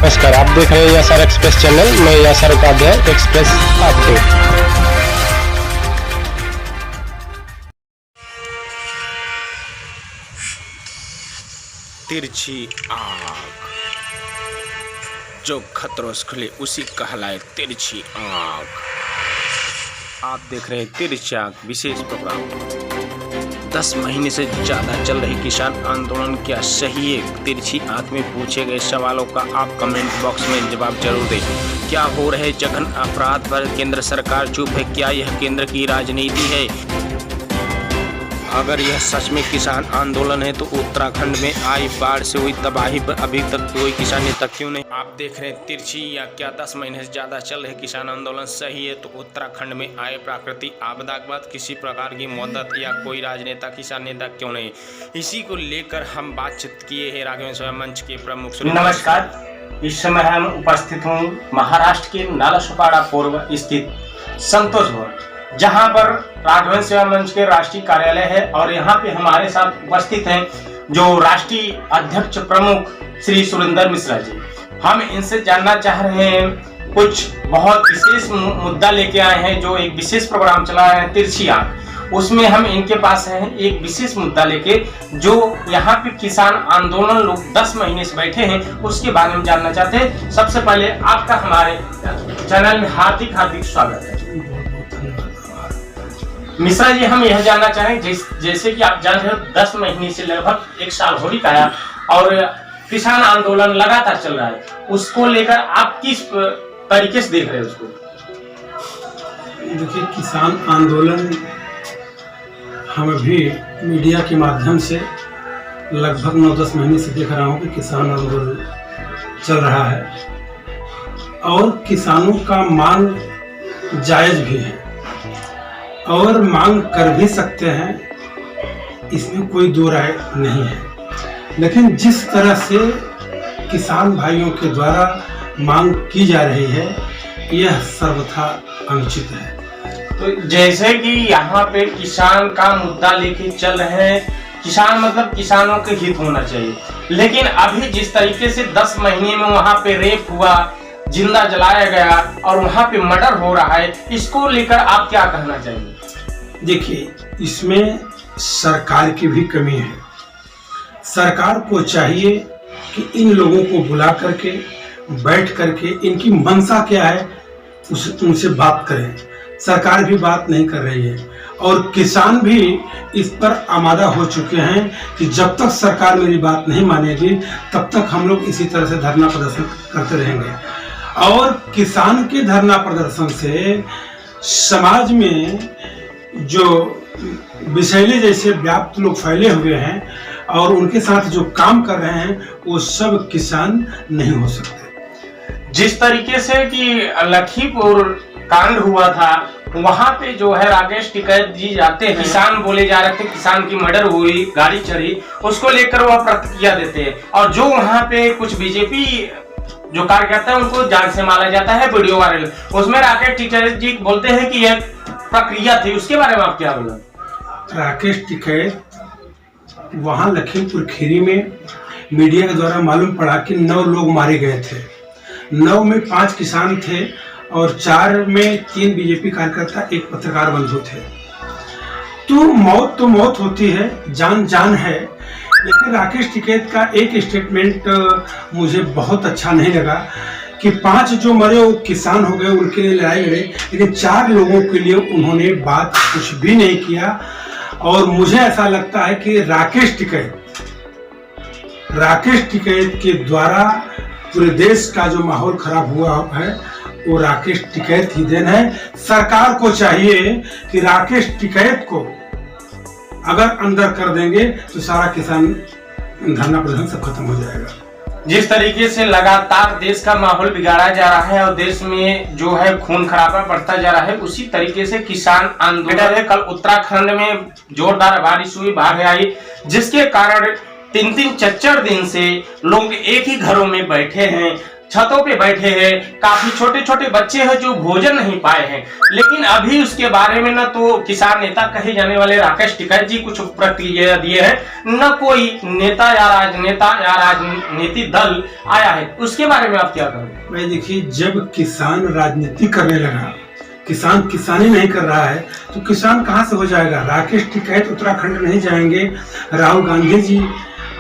नमस्कार, आप देख रहे हैं YSR एक्सप्रेस चैनल। मैं YSR उपाध्याय एक्सप्रेस आपके। तिरछी आँख, जो खतरों से खुले उसी कहलाए तिरछी आँख। आप देख रहे हैं तिरछी आँख विशेष प्रोग्राम। 10 महीने से ज़्यादा चल रही किसान आंदोलन क्या सही है? तिरछी आँख में पूछे गए सवालों का आप कमेंट बॉक्स में जवाब जरूर दें। क्या हो रहे जघन अपराध पर केंद्र सरकार चुप है? क्या यह केंद्र की राजनीति है? अगर यह सच में किसान आंदोलन है तो उत्तराखंड में आई बाढ़ से हुई तबाही पर अभी तक कोई किसान नेता क्यों नहीं? आप देख रहे हैं तिरछी या क्या 10 महीने से ज़्यादा चल रहे किसान आंदोलन सही है तो उत्तराखंड में आए प्राकृतिक आपदा के बाद किसी प्रकार की मदद या कोई राजनेता किसान नेता क्यों नहीं? इसी को लेकर हम बातचीत किए हैं राघवेंद्र मंच के प्रमुख। नमस्कार, इस समय हम उपस्थित हूँ महाराष्ट्र के नालासोपारा पूर्व स्थित संतोष भवन, जहां पर राघवेंद्र सेवा मंच के राष्ट्रीय कार्यालय है। और यहाँ पे हमारे साथ उपस्थित हैं जो राष्ट्रीय अध्यक्ष प्रमुख श्री सुरेंद्र मिश्रा जी। हम इनसे जानना चाह रहे हैं, कुछ बहुत विशेष मुद्दा लेके आए हैं। जो एक विशेष प्रोग्राम चला है तिरछी आँख, उसमें हम इनके पास हैं एक विशेष मुद्दा लेके, जो यहाँ पे किसान आंदोलन लोग 10 महीने से बैठे हैं, उसके बारे में जानना चाहते हैं। सबसे पहले आपका हमारे चैनल में हार्दिक हार्दिक स्वागत है। मिश्रा जी, हम यह जानना चाहें, जैसे कि आप जान रहे हो 10 महीने से लगभग 1 साल हो रहा है और किसान आंदोलन लगातार चल रहा है, उसको लेकर आप किस तरीके से देख रहे हैं उसको? देखिए, किसान आंदोलन हम अभी मीडिया के माध्यम से लगभग 9-10 महीने से देख रहा हूँ कि किसान आंदोलन चल रहा है और किसानों का मांग जायज भी है और मांग कर भी सकते हैं, इसमें कोई दो राय नहीं है। लेकिन जिस तरह से किसान भाइयों के द्वारा मांग की जा रही है, यह सर्वथा अनुचित है। तो जैसे कि यहाँ पे किसान का मुद्दा लेके चल रहे हैं, किसान मतलब किसानों के हित होना चाहिए, लेकिन अभी जिस तरीके से 10 महीने में वहाँ पे रेप हुआ, जिंदा जलाया गया और वहाँ पे मर्डर हो रहा है, इसको लेकर आप क्या कहना चाहिए? देखिए, इसमें सरकार की भी कमी है। सरकार को चाहिए कि इन लोगों को बुला करके बैठ करके इनकी मंशा क्या है उनसे बात करें। सरकार भी बात नहीं कर रही है और किसान भी इस पर आमादा हो चुके हैं कि जब तक सरकार मेरी बात नहीं मानेगी तब तक हम लोग इसी तरह से धरना प्रदर्शन करते रहेंगे। और किसान के धरना प्रदर्शन से समाज में जो विषैले जैसे व्याप्त लोग फैले हुए हैं और उनके साथ जो काम कर रहे हैं, वो सब किसान नहीं हो सकते। जिस तरीके से कि लखीमपुर कांड हुआ था, वहां पे जो है राकेश टिकैत जी जाते हैं, किसान बोले जा रहे थे, किसान की मर्डर हुई, गाड़ी चढ़ी, उसको लेकर वह प्रतिक्रिया देते हैं। और जो वहां पे कुछ बीजेपी जो कार्यकर्ता है उनको जान से मारा जाता है, वीडियो वायरल, उसमें राकेश टिकैत जी बोलते हैं कि यह प्रक्रिया थी। उसके बारे में आप क्या बोला? राकेश टिकैत वहां लखीमपुर खीरी में मीडिया के द्वारा मालूम पड़ा कि 9 लोग मारे गए थे। 9 में 5 किसान थे और 4 में 3 बीजेपी कार्यकर्ता, 1 पत्रकार बंधु थे। तो मौत होती है, जान जान है। लेकिन राकेश टिकैत का एक स्टेटमेंट मुझे बहुत अच्छा नहीं लगा कि 5 जो मरे वो किसान हो गए, उनके लिए लड़ाई लड़े, लेकिन 4 लोगों के लिए उन्होंने बात कुछ भी नहीं किया। और मुझे ऐसा लगता है कि राकेश टिकैत के द्वारा पूरे देश का जो माहौल खराब हुआ है वो राकेश टिकैत ही देन है। सरकार को चाहिए कि राकेश टिकैत को अगर अंदर कर देंगे तो सारा किसान धरना प्रदर्शन सब खत्म हो जाएगा। जिस तरीके से लगातार देश का माहौल बिगाड़ा जा रहा है और देश में जो है खून खराबा बढ़ता जा रहा है, उसी तरीके से किसान आंदोलन है। कल उत्तराखंड में जोरदार बारिश हुई, बाढ़ आई, जिसके कारण 3-4 दिन से लोग एक ही घरों में बैठे हैं। छतों पे बैठे हैं, काफी छोटे छोटे बच्चे हैं जो भोजन नहीं पाए हैं। लेकिन अभी उसके बारे में न तो किसान नेता कहे जाने वाले राकेश टिकैत जी कुछ प्रतिक्रिया दिए हैं, न कोई नेता या राजनीतिक दल आया है। उसके बारे में आप क्या कहेंगे? भाई देखिए, जब किसान राजनीति करने लगा, किसान किसानी नहीं कर रहा है तो किसान कहाँ से हो जाएगा? राकेश टिकैत उत्तराखंड नहीं जाएंगे, राहुल गांधी जी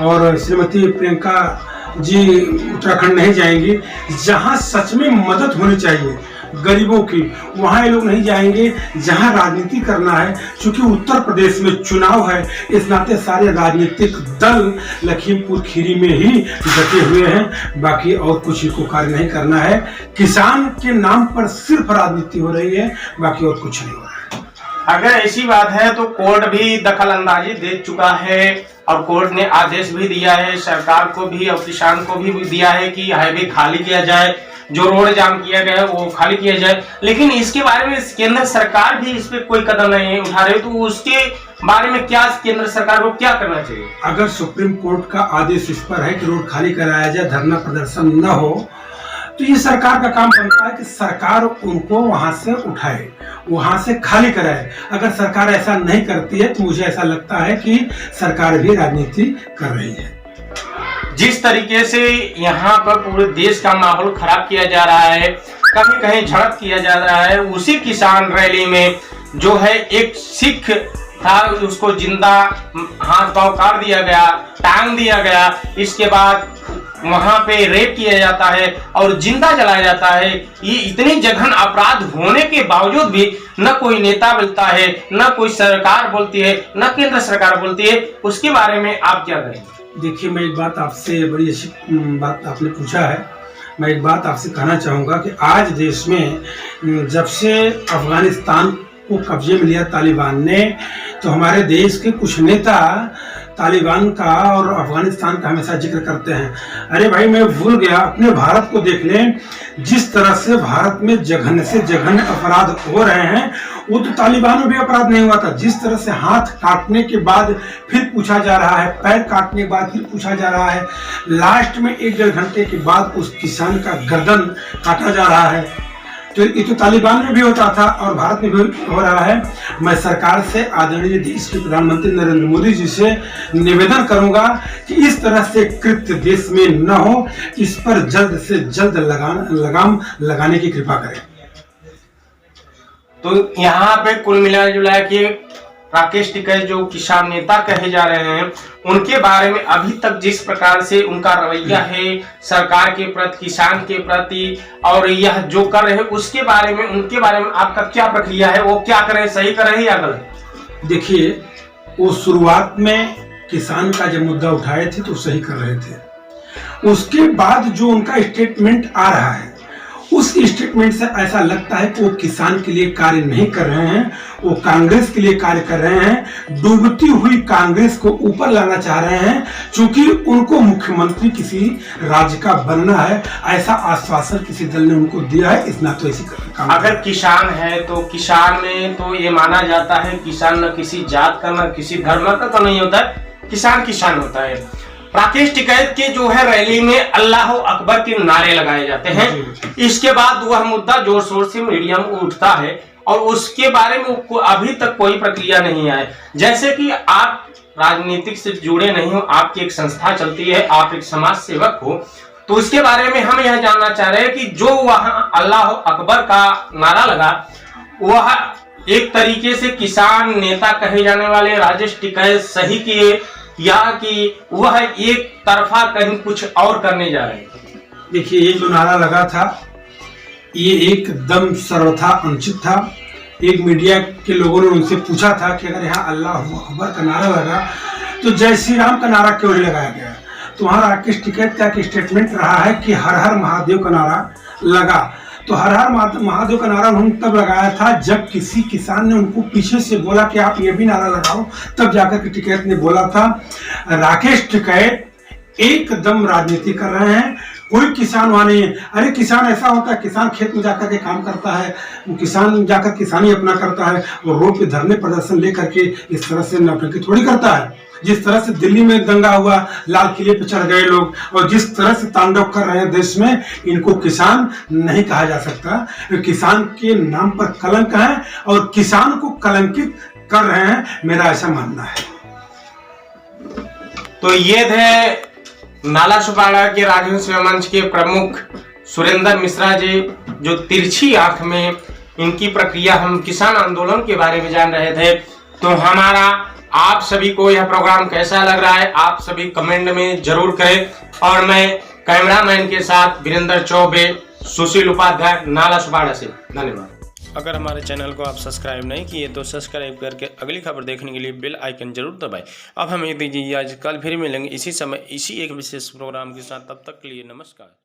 और श्रीमती प्रियंका जी उत्तराखंड नहीं जाएंगे। जहां सच में मदद होनी चाहिए गरीबों की, वहां ये लोग नहीं जाएंगे। जहां राजनीति करना है, क्योंकि उत्तर प्रदेश में चुनाव है, इस नाते सारे राजनीतिक दल लखीमपुर खीरी में ही डटे हुए हैं। बाकी और कुछ को कार्य नहीं करना है। किसान के नाम पर सिर्फ राजनीति हो रही है, बाकी और कुछ नहीं हो रहा है। अगर ऐसी बात है तो कोर्ट भी दखल अंदाजी दे चुका है और कोर्ट ने आदेश भी दिया है सरकार को भी और किसान को भी दिया है कि हाईवे खाली किया जाए, जो रोड जाम किया गया है वो खाली किया जाए। लेकिन इसके बारे में केंद्र सरकार भी इस पे कोई कदम नहीं उठा रही, तो उसके बारे में क्या केंद्र सरकार को क्या करना चाहिए? अगर सुप्रीम कोर्ट का आदेश इस पर है कि रोड खाली कराया जाए, धरना प्रदर्शन न हो, तो ये सरकार का काम बनता है कि सरकार उनको वहां से उठाए, वहां से खाली कराए। अगर सरकार ऐसा नहीं करती है तो मुझे ऐसा लगता है कि सरकार भी राजनीति कर रही है। जिस तरीके से यहाँ पर पूरे देश का माहौल खराब किया जा रहा है, कहीं कहीं झड़प किया जा रहा है, उसी किसान रैली में जो है एक सिख था उसको जिंदा हाथ पांव काट दिया गया, टांग दिया गया, इसके बाद वहां पे रेप किया जाता है और जिंदा जलाया जाता है। ये इतनी जघन अपराध होने के बावजूद भी न कोई नेता बोलता है, न कोई सरकार बोलती है, न केंद्र सरकार बोलती है। उसके बारे में आप क्या कहेंगे? देखिए, मैं एक बात आपसे, बड़ी अच्छी बात आपने पूछा है, मैं एक बात आपसे कहना चाहूँगा कि आज देश में जब से अफगानिस्तान को कब्जे में लिया तालिबान ने, तो हमारे देश के कुछ नेता तालिबान का और अफगानिस्तान का हमेशा जिक्र करते हैं। अरे भाई, मैं भूल गया, अपने भारत को देख लें, जिस तरह से भारत में जघन्य से जघन्य अपराध हो रहे हैं, वो तो तालिबान में भी अपराध नहीं हुआ था। जिस तरह से हाथ काटने के बाद फिर पूछा जा रहा है, पैर काटने के बाद फिर पूछा जा रहा है, लास्ट में 1-1.5 घंटे के बाद उस किसान का गर्दन काटा जा रहा है। तो ये तो तालिबान में भी होता था और भारत में भी हो रहा है। मैं सरकार से, आदरणीय देश के प्रधानमंत्री नरेंद्र मोदी जी से निवेदन करूंगा कि इस तरह से कृत्य देश में न हो, इस पर जल्द से जल्द लगाम लगाने की कृपा करें। तो यहाँ पे कुल मिला जुला के राकेश टिकैत जो किसान नेता कहे जा रहे हैं, उनके बारे में अभी तक जिस प्रकार से उनका रवैया है सरकार के प्रति, किसान के प्रति, और यह जो कर रहे हैं उसके बारे में, उनके बारे में आपका क्या प्रक्रिया है? वो क्या कर रहे हैं, सही कर रहे हैं या गलत? देखिए, वो शुरुआत में किसान का जब मुद्दा उठाए थे तो सही कर रहे थे। उसके बाद जो उनका स्टेटमेंट आ रहा है, उस स्टेटमेंट से ऐसा लगता है कि वो किसान के लिए कार्य नहीं कर रहे हैं, वो कांग्रेस के लिए कार्य कर रहे हैं। डूबती हुई कांग्रेस को ऊपर लाना चाह रहे हैं, क्योंकि उनको मुख्यमंत्री किसी राज्य का बनना है, ऐसा आश्वासन किसी दल ने उनको दिया है। इस नाते ऐसी काम। अगर किसान है तो किसान में तो ये माना जाता है किसान न किसी जात का न किसी धर्म का तो नहीं होता है, किसान किसान होता है। राकेश टिकैत के जो है रैली में अल्लाह अकबर के नारे लगाए जाते हैं। इसके बाद वह मुद्दा जोर शोर से मीडिया में उठता है और उसके बारे में अभी तक कोई प्रक्रिया नहीं है। जैसे कि आप राजनीतिक से जुड़े नहीं हो, आपकी एक संस्था चलती है, आप एक समाज सेवक हो, तो उसके बारे में हम यह जानना चाह रहे हैं कि जो वहां अल्लाह अकबर का नारा लगा, वह एक तरीके से किसान नेता कहे जाने वाले राकेश टिकैत सही किए या कि वह एक तरफा कहीं कुछ और करने जा रहे हैं? देखिए, ये जो नारा लगा था ये एकदम सर्वथा अनुचित था। एक मीडिया के लोगों ने उनसे पूछा था कि अगर यहाँ अल्लाह अकबर का नारा लगा तो जय श्री राम का नारा क्यों नहीं लगाया गया? तो वहाँ राकेश टिकैत का एक स्टेटमेंट रहा है कि हर हर महादेव का नारा लगा। तो हर हर महादेव का नारा उन्होंने तब लगाया था जब किसी किसान ने उनको पीछे से बोला कि आप ये भी नारा लगाओ, तब जाकर के टिकैत ने बोला था। राकेश टिकैत एकदम राजनीति कर रहे हैं, कोई किसान वहां नहीं है। अरे किसान ऐसा होता है, किसान खेत में जाकर के काम करता है, किसान जाकर किसानी अपना करता है, और रोड पे धरने प्रदर्शन लेकर के इस तरह से नौटंकी थोड़ी करता है। जिस तरह से दिल्ली में दंगा हुआ, लाल किले पे चढ़ गए लोग, और जिस तरह से तांडव कर रहे हैं देश में, इनको किसान नहीं कहा जा सकता। किसान के नाम पर कलंक है और किसान को कलंकित कर रहे हैं, मेरा ऐसा मानना है। तो ये थे नाला सुपारा के राघवेंद्र सेवा मंच के प्रमुख सुरेंद्र मिश्रा जी, जो तिरछी आंख में इनकी प्रक्रिया, हम किसान आंदोलन के बारे में जान रहे थे। तो हमारा आप सभी को यह प्रोग्राम कैसा लग रहा है, आप सभी कमेंट में जरूर करें। और मैं कैमरामैन के साथ वीरेंद्र चौबे, सुशील उपाध्याय, नाला सुपारा से, धन्यवाद। अगर हमारे चैनल को आप सब्सक्राइब नहीं किए तो सब्सक्राइब करके अगली खबर देखने के लिए बेल आइकन जरूर दबाएं। अब हमें दीजिए आज, कल फिर मिलेंगे इसी समय इसी एक विशेष प्रोग्राम के साथ। तब तक के लिए नमस्कार।